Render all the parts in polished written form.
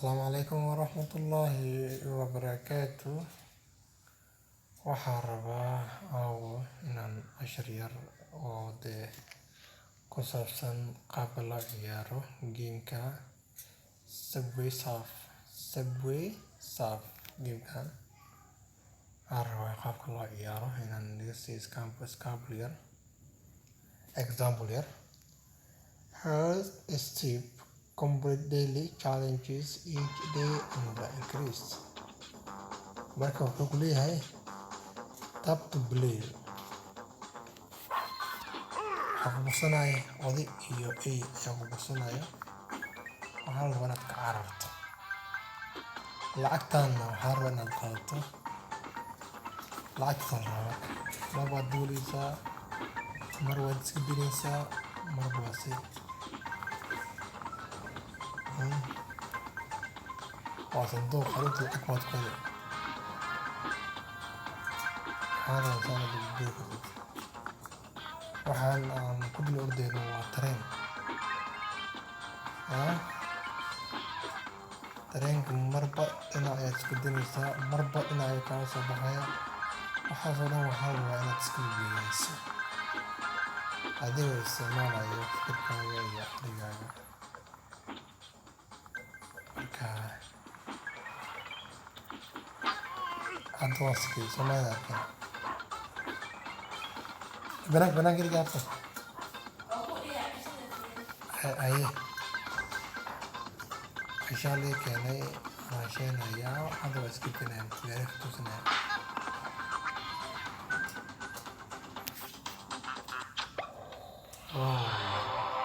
Asalaamu calaykum waraxmatullaahi wabarakaatu. Waxaan rabaa inaan cashar yar oo ku saabsan qaabka loo ciyaaro gameka Subway Surf gamekan. Waxaan rabaa qaabka loo ciyaaro inaan naga siiyo example yar. Here's a step. Complete daily challenges each day and increase. Marka wuxuu ku leeyahay tap to play. Waxaa ku busanaya oday iyo ay ayaa ku busanaya. Waxaa la rabaa inaad ka cararto. Lacagtaana waxaa rabaa inaad qaadato. Lacagta la rabaa mar baad duuleysaa, mar waad iska dilaysaa, mar baad waa sanduuq xaruunta lacag baad ku heli. Waxaan ku dul ordayno waa tareen. Tareenka marba dhinac ayaad isku dinaysaa, marba dhinac ayuu kaaga soo baxaya. Waxaasoo dhan waxaa la rabaa inaad iska bilaabayso adigoo isticmaalayo fikirkaaga iyo caqligaaga. Marka hadda waa sikay Soomaalida arkay banaan geli gaabta aye cashaa lee keenay raasheenayaa. Hadda waa iska keenayaan gaari ka tuusanaya.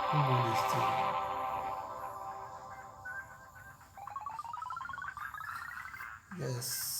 Guuleystay. Yes.